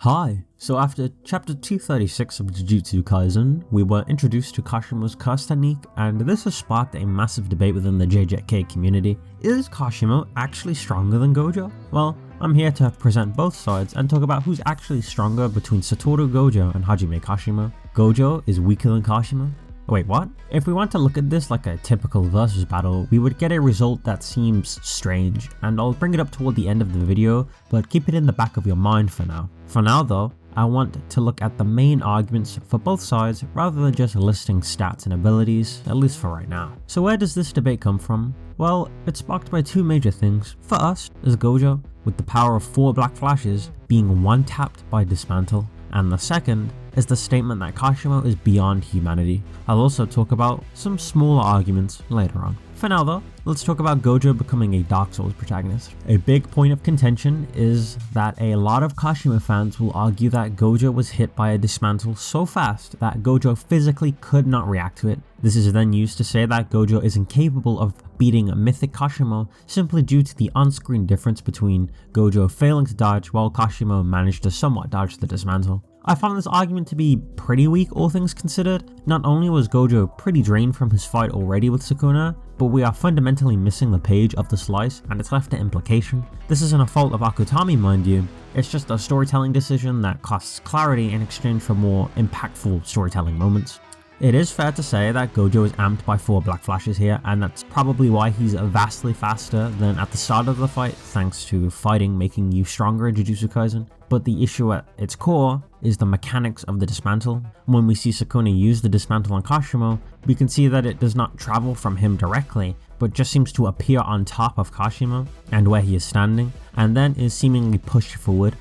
Hi! So after chapter 236 of Jujutsu Kaisen, we were introduced to Kashimo's curse technique, and this has sparked a massive debate within the JJK community. Is Kashimo actually stronger than Gojo? Well, I'm here to present both sides and talk about who's actually stronger between Satoru Gojo and Hajime Kashimo. Gojo is weaker than Kashimo? Wait, what? If we want to look at this like a typical versus battle, we would get a result that seems strange, and I'll bring it up toward the end of the video, but keep it in the back of your mind for now. For now though, I want to look at the main arguments for both sides rather than just listing stats and abilities, at least for right now. So where does this debate come from? Well, it's sparked by two major things. First is Gojo, with the power of 4 black flashes, being one-tapped by dismantle. And the second is the statement that Kashimo is beyond humanity. I'll also talk about some smaller arguments later on. For now though, let's talk about Gojo becoming a Dark Souls protagonist. A big point of contention is that a lot of Kashimo fans will argue that Gojo was hit by a dismantle so fast that Gojo physically could not react to it. This is then used to say that Gojo is incapable of beating a mythic Kashimo simply due to the on-screen difference between Gojo failing to dodge while Kashimo managed to somewhat dodge the dismantle. I found this argument to be pretty weak, all things considered. Not only was Gojo pretty drained from his fight already with Sukuna, but we are fundamentally missing the page of the slice and it's left to implication. This isn't a fault of Akutami, mind you, it's just a storytelling decision that costs clarity in exchange for more impactful storytelling moments. It is fair to say that Gojo is amped by 4 black flashes here, and that's probably why he's vastly faster than at the start of the fight, thanks to fighting making you stronger in Jujutsu Kaisen. But the issue at its core is the mechanics of the dismantle. When we see Sukuna use the dismantle on Kashimo, we can see that it does not travel from him directly, but just seems to appear on top of Kashimo and where he is standing, and then is seemingly pushed forward.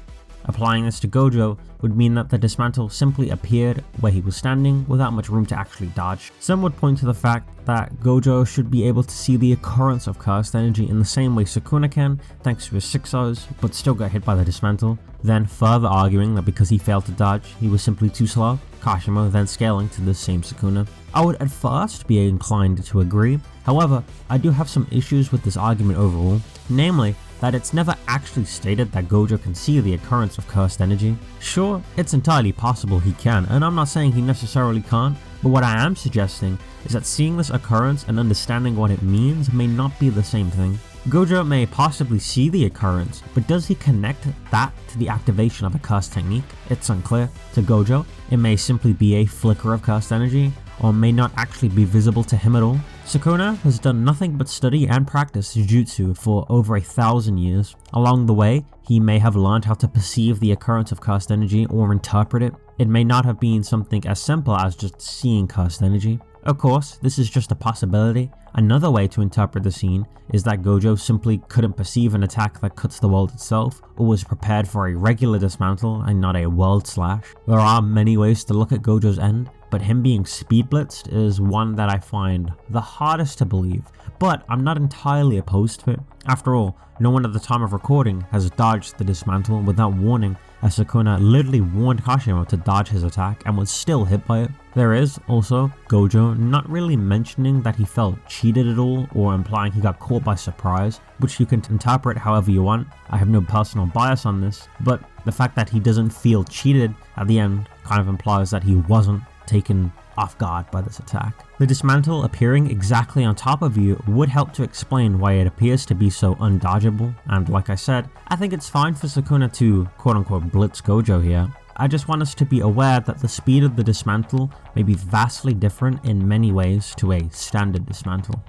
Applying this to Gojo would mean that the dismantle simply appeared where he was standing without much room to actually dodge. Some would point to the fact that Gojo should be able to see the occurrence of cursed energy in the same way Sukuna can, thanks to his 6 O's, but still got hit by the dismantle, then further arguing that because he failed to dodge, he was simply too slow, Kashimo then scaling to the same Sukuna. I would at first be inclined to agree, however, I do have some issues with this argument overall, namely, that it's never actually stated that Gojo can see the occurrence of cursed energy. Sure, it's entirely possible he can, and I'm not saying he necessarily can't, but what I am suggesting is that seeing this occurrence and understanding what it means may not be the same thing. Gojo may possibly see the occurrence, but does he connect that to the activation of a cursed technique? It's unclear. To Gojo, it may simply be a flicker of cursed energy, or may not actually be visible to him at all. Sukuna has done nothing but study and practice Jujutsu for over 1,000 years. Along the way, he may have learned how to perceive the occurrence of cursed energy or interpret it. It may not have been something as simple as just seeing cursed energy. Of course, this is just a possibility. Another way to interpret the scene is that Gojo simply couldn't perceive an attack that cuts the world itself, or was prepared for a regular dismantle and not a world slash. There are many ways to look at Gojo's end, but him being speed blitzed is one that I find the hardest to believe, but I'm not entirely opposed to it. After all, no one at the time of recording has dodged the dismantle without warning, as Sukuna literally warned Kashimo to dodge his attack and was still hit by it. There is also Gojo not really mentioning that he felt cheated at all or implying he got caught by surprise, which you can interpret however you want. I have no personal bias on this, but the fact that he doesn't feel cheated at the end kind of implies that he wasn't taken off guard by this attack. The dismantle appearing exactly on top of you would help to explain why it appears to be so undodgeable, and like I said, I think it's fine for Sukuna to quote-unquote blitz Gojo here. I just want us to be aware that the speed of the dismantle may be vastly different in many ways to a standard dismantle.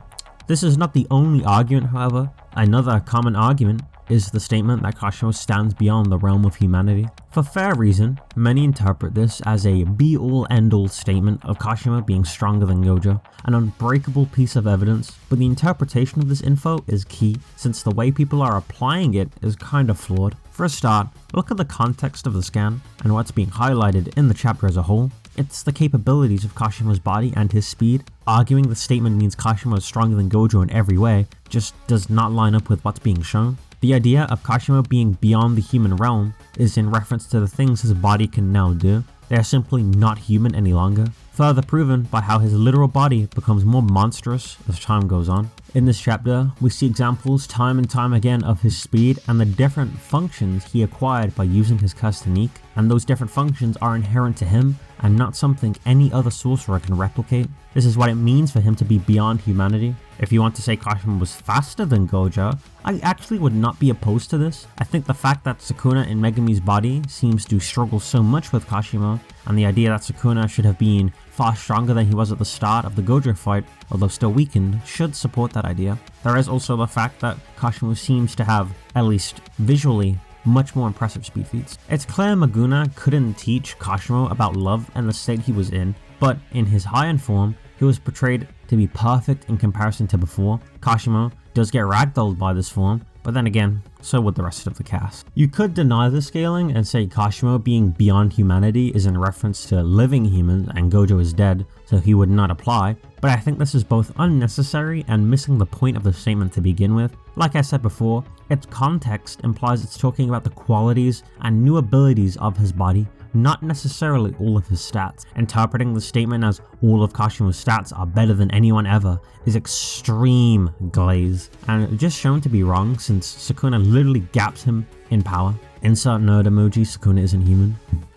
This is not the only argument, however. Another common argument is the statement that Kashimo stands beyond the realm of humanity. For fair reason, many interpret this as a be-all end-all statement of Kashimo being stronger than Gojo, an unbreakable piece of evidence, but the interpretation of this info is key, since the way people are applying it is kind of flawed. For a start, look at the context of the scan and what's being highlighted in the chapter as a whole. It's the capabilities of Kashimo's body and his speed. Arguing the statement means Kashimo is stronger than Gojo in every way just does not line up with what's being shown. The idea of Kashimo being beyond the human realm is in reference to the things his body can now do. they are simply not human any longer, further proven by how his literal body becomes more monstrous as time goes on. In this chapter, we see examples time and time again of his speed and the different functions he acquired by using his cursed technique, and those different functions are inherent to him and not something any other sorcerer can replicate. This is what it means for him to be beyond humanity. If you want to say Kashimo was faster than Gojo, I actually would not be opposed to this. I think the fact that Sukuna in Megami's body seems to struggle so much with Kashimo, and the idea that Sukuna should have been far stronger than he was at the start of the Gojo fight, although still weakened, should support that idea. There is also the fact that Kashimo seems to have, at least visually, much more impressive speed feats. It's clear Maguna couldn't teach Kashimo about love and the state he was in, but in his high-end form, he was portrayed to be perfect in comparison to before. Kashimo does get ragdolled by this form, but then again, so would the rest of the cast. You could deny the scaling and say Kashimo being beyond humanity is in reference to living humans and Gojo is dead, so he would not apply, but I think this is both unnecessary and missing the point of the statement to begin with. Like I said before, its context implies it's talking about the qualities and new abilities of his body, not necessarily all of his stats. Interpreting the statement as all of Kashimo's stats are better than anyone ever is extreme glaze, and just shown to be wrong since Sukuna literally gaps him in power. Insert nerd emoji, Sukuna isn't human.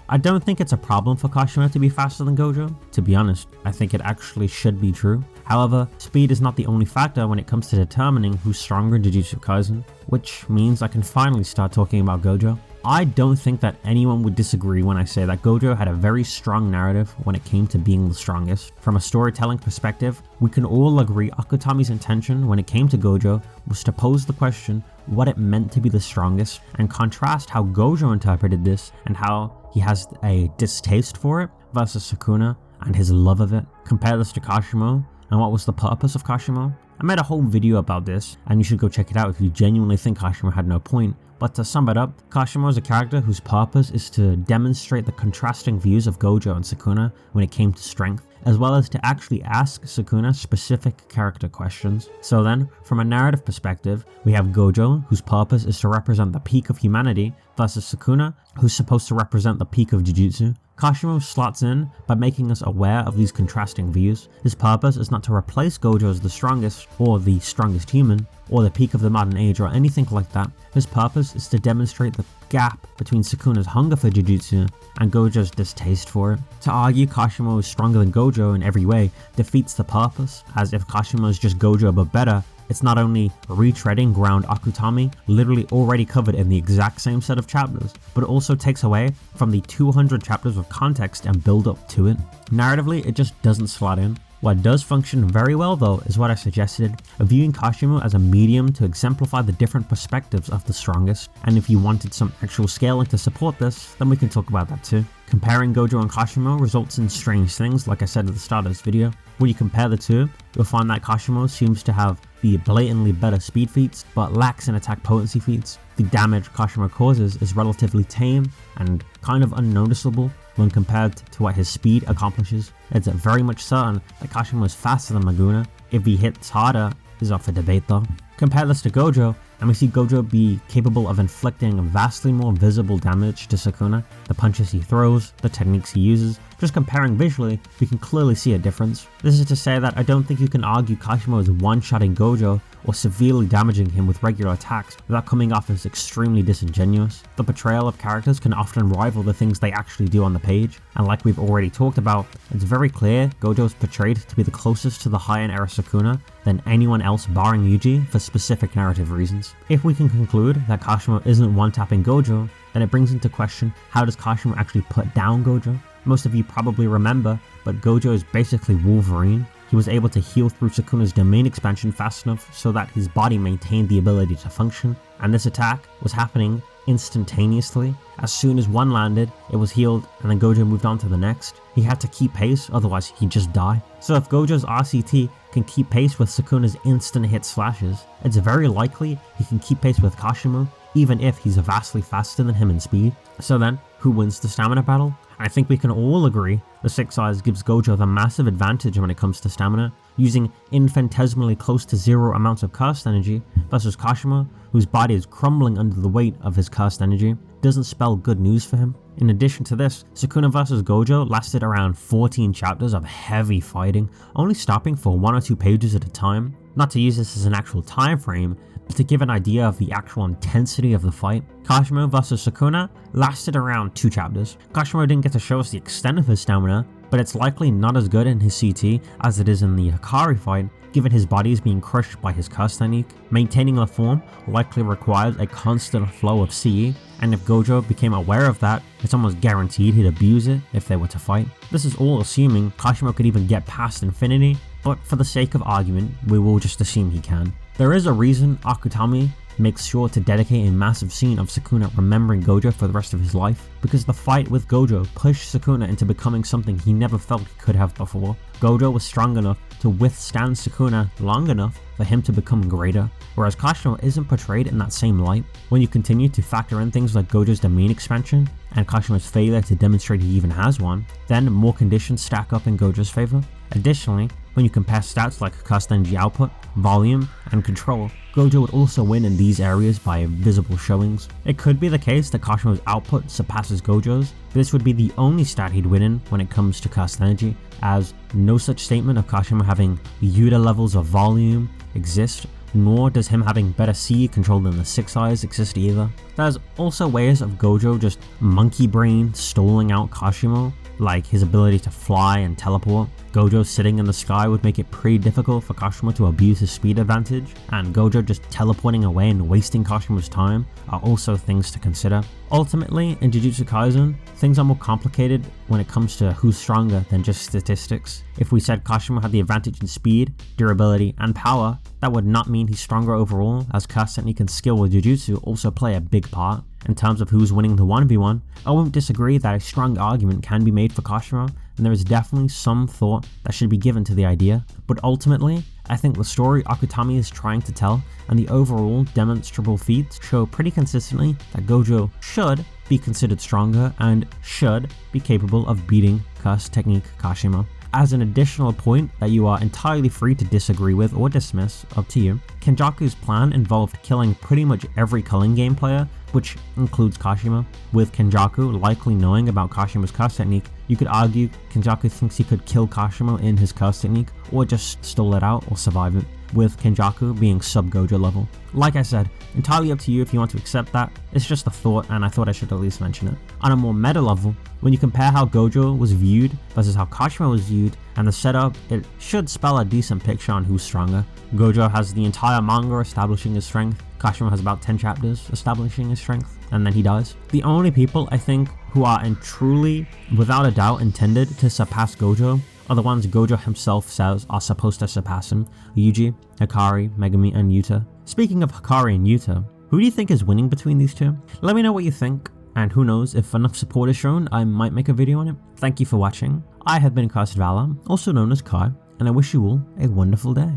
I don't think it's a problem for Kashimo to be faster than Gojo. To be honest, I think it actually should be true. However, speed is not the only factor when it comes to determining who's stronger in Jujutsu Kaisen, which means I can finally start talking about Gojo. I don't think that anyone would disagree when I say that Gojo had a very strong narrative when it came to being the strongest. From a storytelling perspective, we can all agree Akutami's intention when it came to Gojo was to pose the question what it meant to be the strongest and contrast how Gojo interpreted this and how he has a distaste for it versus Sukuna and his love of it. Compare this to Kashimo and what was the purpose of Kashimo. I made a whole video about this and you should go check it out if you genuinely think Kashimo had no point. But to sum it up, Kashimo is a character whose purpose is to demonstrate the contrasting views of Gojo and Sukuna when it came to strength, as well as to actually ask Sukuna specific character questions. So then, from a narrative perspective, we have Gojo, whose purpose is to represent the peak of humanity, versus Sukuna, who's supposed to represent the peak of Jujutsu. Kashimo slots in by making us aware of these contrasting views. His purpose is not to replace Gojo as the strongest, or the strongest human, or the peak of the modern age, or anything like that. His purpose is to demonstrate the gap between Sukuna's hunger for Jujutsu and Gojo's distaste for it. To argue Kashimo is stronger than Gojo in every way defeats the purpose, as if Kashimo is just Gojo but better, it's not only retreading ground Akutami literally already covered in the exact same set of chapters, but it also takes away from the 200 chapters of context and build up to it. Narratively, it just doesn't slot in. What does function very well though is what I suggested, of viewing Kashimo as a medium to exemplify the different perspectives of the strongest, and if you wanted some actual scaling to support this, then we can talk about that too. Comparing Gojo and Kashimo results in strange things, like I said at the start of this video. When you compare the two, you'll find that Kashimo seems to have the blatantly better speed feats, but lacks in attack potency feats. The damage Kashimo causes is relatively tame and kind of unnoticeable when compared to what his speed accomplishes. It's very much certain that Kashimo is faster than Maguna. If he hits harder is up for debate though. Compare this to Gojo, and we see Gojo be capable of inflicting vastly more visible damage to Sukuna. The punches he throws, the techniques he uses, just comparing visually, we can clearly see a difference. This is to say that I don't think you can argue Kashimo is one-shotting Gojo or severely damaging him with regular attacks without coming off as extremely disingenuous. The portrayal of characters can often rival the things they actually do on the page, and like we've already talked about, it's very clear Gojo is portrayed to be the closest to the high-end era Sukuna than anyone else barring Yuji for specific narrative reasons. If we can conclude that Kashimo isn't one-tapping Gojo, then it brings into question how does Kashimo actually put down Gojo? Most of you probably remember, but Gojo is basically Wolverine. He was able to heal through Sukuna's domain expansion fast enough so that his body maintained the ability to function, and this attack was happening instantaneously. As soon as one landed, it was healed, and then Gojo moved on to the next. He had to keep pace, otherwise he'd just die. So if Gojo's RCT can keep pace with Sukuna's instant hit slashes, it's very likely he can keep pace with Kashimo, even if he's vastly faster than him in speed. So then, who wins the stamina battle. I think we can all agree the 6 Eyes gives Gojo the massive advantage when it comes to stamina, using infinitesimally close to zero amounts of cursed energy versus Kashimo, whose body is crumbling under the weight of his cursed energy, doesn't spell good news for him. In addition to this, Sukuna vs Gojo lasted around 14 chapters of heavy fighting, only stopping for 1 or 2 pages at a time. Not to use this as an actual time frame, but to give an idea of the actual intensity of the fight. Kashimo vs Sukuna lasted around 2 chapters. Kashimo didn't get to show us the extent of his stamina, but it's likely not as good in his CT as it is in the Hikari fight, given his body is being crushed by his curse technique. Maintaining the form likely requires a constant flow of CE, and if Gojo became aware of that, it's almost guaranteed he'd abuse it if they were to fight. This is all assuming Kashimo could even get past infinity, but for the sake of argument, we will just assume he can. There is a reason Akutami makes sure to dedicate a massive scene of Sukuna remembering Gojo for the rest of his life, because the fight with Gojo pushed Sukuna into becoming something he never felt he could have before. Gojo was strong enough to withstand Sukuna long enough for him to become greater, whereas Kashimo isn't portrayed in that same light. When you continue to factor in things like Gojo's domain expansion and Kashimo's failure to demonstrate he even has one, then more conditions stack up in Gojo's favor. Additionally, when you compare stats like cursed energy output, volume, and control, Gojo would also win in these areas by visible showings. It could be the case that Kashimo's output surpasses Gojo's, but this would be the only stat he'd win in when it comes to cursed energy, as no such statement of Kashimo having Yuta levels of volume exist, nor does him having better C control than the 6 Eyes exist either. There's also ways of Gojo just monkey brain stalling out Kashimo, like his ability to fly and teleport. Gojo sitting in the sky would make it pretty difficult for Kashimo to abuse his speed advantage, and Gojo just teleporting away and wasting Kashimo's time are also things to consider. Ultimately, in Jujutsu Kaisen, things are more complicated when it comes to who's stronger than just statistics. If we said Kashimo had the advantage in speed, durability, and power, that would not mean he's stronger overall, as curse technique and skill with Jujutsu also play a big part. In terms of who's winning the 1v1, I won't disagree that a strong argument can be made for Kashimo, and there is definitely some thought that should be given to the idea, but ultimately, I think the story Akutami is trying to tell and the overall demonstrable feats show pretty consistently that Gojo should be considered stronger and should be capable of beating curse technique Kashimo. As an additional point that you are entirely free to disagree with or dismiss, up to you, Kenjaku's plan involved killing pretty much every Culling game player, which includes Kashimo. With Kenjaku likely knowing about Kashimo's curse technique, you could argue Kenjaku thinks he could kill Kashimo in his curse technique, or just stall it out or survive it, with Kenjaku being sub-Gojo level. Like I said, entirely up to you if you want to accept that. It's just a thought, and I thought I should at least mention it. On a more meta level, when you compare how Gojo was viewed versus how Kashimo was viewed, and the setup, it should spell a decent picture on who's stronger. Gojo has the entire manga establishing his strength, Kashimo has about 10 chapters establishing his strength, and then he dies. The only people, I think, who are truly, without a doubt, intended to surpass Gojo are the ones Gojo himself says are supposed to surpass him: Yuji, Hikari, Megumi, and Yuta. Speaking of Hikari and Yuta, who do you think is winning between these two? Let me know what you think, and who knows, if enough support is shown, I might make a video on it. Thank you for watching. I have been Valor, also known as Kai, and I wish you all a wonderful day.